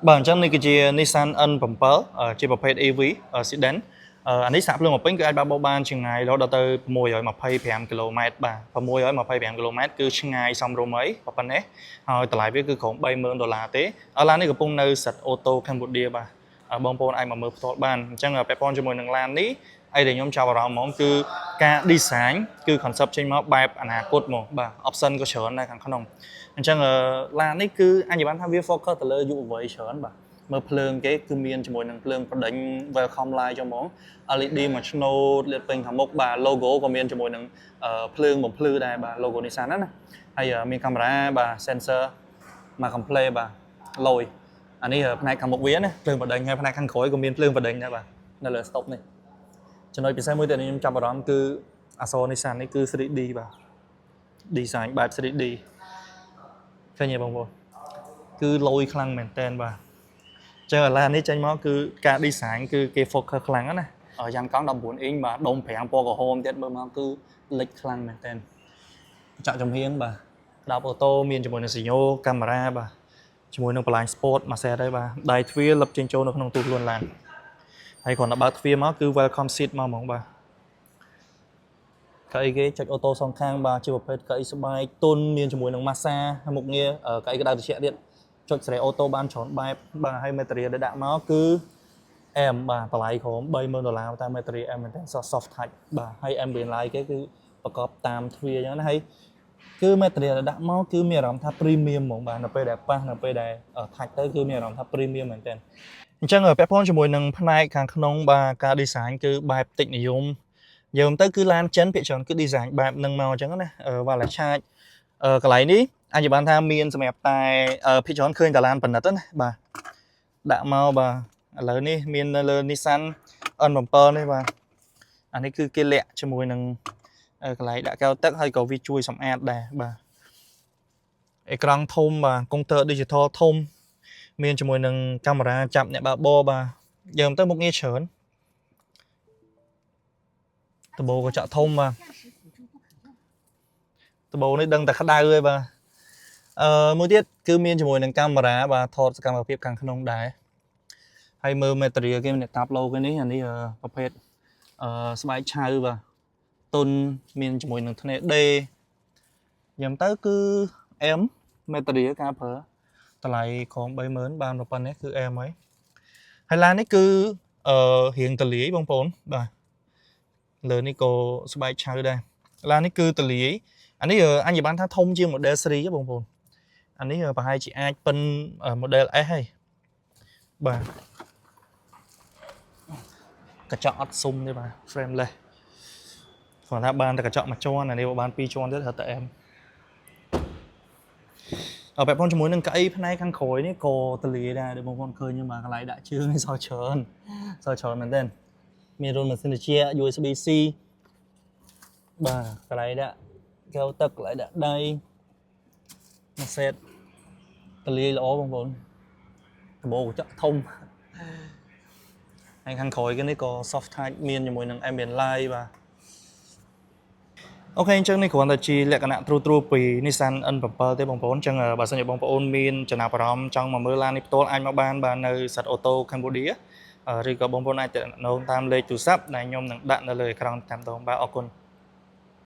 Bản chân này cái gì Nissan N7 chỉ bảo phê EV sedan anh ấy sạp luôn một pin cái anh bao ban chừng ngày đó đầu tư mua rồi mà pay 5 km bà và mua rồi mà pay 5 km cứ chừng ngày xong rồi mấy và phần đấy rồi trở lại với cứ khoảng $70 tế ở lan này cái pung nơi sạch ô tô Cambodia bà bông pôn anh mà mở tốt ban chẳng là pepon cho mùi nâng lan ní ai để nhóm chào vào đó món cứ ca đi sáng cứ concept trên máu bài anh à cốt một bà option có chớn này thằng không chẳng là lan ní cứ anh chỉ bán tham viết focus từ lời dụ với chớn bà mở phơi cái cứ miên cho mùi nâng phơi và đánh welcome line cho món LED មួយឆ្នូតលាតពេញខាងមុខបាទ logo ក៏មានជាមួយនឹងភ្លើងបំភ្លឺដែរបាទ logo Nissan ហ្នឹងណាហើយមានកាមេរ៉ាបាទ sensor មក complete បាទលយអានេះផ្នែកខាងមុខវាណាភ្លើងបដិញហើយផ្នែកខាងក្រោយក៏មានភ្លើងបដិញដែរបាទនៅលើ stop នេះចំណុចពិសេសមួយទៀតខ្ញុំចាប់អារម្មណ៍គឺអក្សរ Nissan នេះគឺ 3D បាទ design បែប 3D ឃើញទេបងប្អូនគឺលយខ្លាំងមែនតើបាទចឹងឥឡូវនេះចេញមកគឺការ design គឺគេ focus ខ្លាំងណាយ៉ាងកង់19 inch បាទដុំ5ពណ៌ក្រហមទៀតមើលមកគឺលេចខ្លាំងមែនតើចាក់ចំហៀងបាទដាប់អូតូមានជាមួយនឹង Sino កាមេរ៉ាបាទជាមួយនឹង Blind Spot មួយ set ដែរបាទដៃទ្វារលឹបចេញចូលនៅក្នុងទូខ្លួនឡានហើយគ្រាន់តែបើកទ្វារមកគឺ welcome seat មកហ្មងបាទកៅអីគេចុចអូតូសងខាងបាទជាប្រភេទកៅអីស្បែកទុនមានជាមួយនឹង massage មុខងារកៅអីក្តៅត្រជាក់ទៀតចុចសេរីអូតូបានច្រើនបែបបាទហើយ material ដែលដាក់មកគឺ em បាទតម្លៃក្រុម$30,000តែ material em មែនតើ soft touch បាទហើយ ambient light គេគឺប្រកបតាមទ្វារអញ្ចឹងណាហើយគឺ material ដែលដាក់មកគឺមានអារម្មណ៍ថា premium ហ្មងបាទនៅពេលដែលប៉ះនៅពេលដែល touch ទៅគឺមានអារម្មណ៍ថា premium មែនតើអញ្ចឹងពាក់ព័ន្ធជាមួយនឹងផ្នែកខាងក្នុងបាទការ design គឺបែបតិចនិយមយើងទៅគឺឡានចិនភាគច្រើនគឺ design បែបនឹងមកអញ្ចឹងណាវ៉ាឡាឆាចកន្លែងនេះអាចបានថាមានសម្រាប់តែភាគច្រើនឃើញតែឡានប៉និតណាបាទដាក់មកបាទឥឡូវនេះមាននៅលើ Nissan N7 នេះបាទអានេះគឺគេលាក់ជាមួយនឹងកន្លែងដាក់កែវទឹកហើយក៏វាជួយសម្អាតដែរបាទអេក្រង់ធំបាទកុងទ័រ digital ធំមានជាមួយនឹងកាមេរ៉ាចាប់អ្នកបើកបរបាទយើងទៅមុខងារច្រើនដបូកញ្ចក់ធំបាទដបូនេះដឹងតែក្តៅហើយបាទមួយទៀតគឺមានជាមួយនឹងកាមេរ៉ាបាទថតសកម្មភាពខាងក្នុងដែរហើយមើល material គេមានតាប់ឡូគេនេះអានេះប្រភេទស្បែកឆៅបាទទុនមានជាមួយនឹងធ្នេដេញ៉ាំទៅគឺ M material ការប្រើតម្លៃក្រុម$30,000បានប៉ុណ្ណេះគឺ M ហើយឡាននេះគឺរៀងតលាយបងប្អូនបាទលើនេះក៏ស្បែកឆៅដែរឡាននេះគឺតលាយអានេះអញបានថាធំជាង model 3បងប្អូនអានេះប្រហែលជាអាចប៉ិន model S ហើយបាទកញ្ចក់អត់ស៊ុំទេបាទ frameless គ្រាន់តែបានតែកញ្ចក់មួយជាន់អានេះបាន2ជាន់ទៀតត្រូវតែ M បែបផងជាមួយនឹងកៅអីផ្នែកខាងក្រោយនេះក៏តលាយដែរបងប្អូនឃើញមកកន្លែងដាក់ជើងនេះសល់ច្រើនមែនទេមានរុនម៉ាស៊ីនត្រជាក់ USB-C បាទកន្លែងដាក់កែវទឹកកន្លែងដាក់ដៃមួយ set តលាយល្អបងប្អូនដបូកញ្ចក់ធំហើយខាងក្រោយគេនេះក៏ soft touch មានជាមួយនឹង ambient light បាទអូខេអញ្ចឹងនេះគ្រាន់តែជាលក្ខណៈ true ពី Nissan N7 ទេបងប្អូនអញ្ចឹងបើសិនជាបងប្អូនមានចំណាប់អារម្មណ៍ចង់មកមើលឡាននេះផ្ទាល់អាចមកបាននៅសិតអូតូ Cambodia ឬក៏បងប្អូនអាចទៅតាមលេខទូរស័ព្ទដែលខ្ញុំនឹងដាក់នៅលើអេក្រង់តាមដងបាទអរគុណ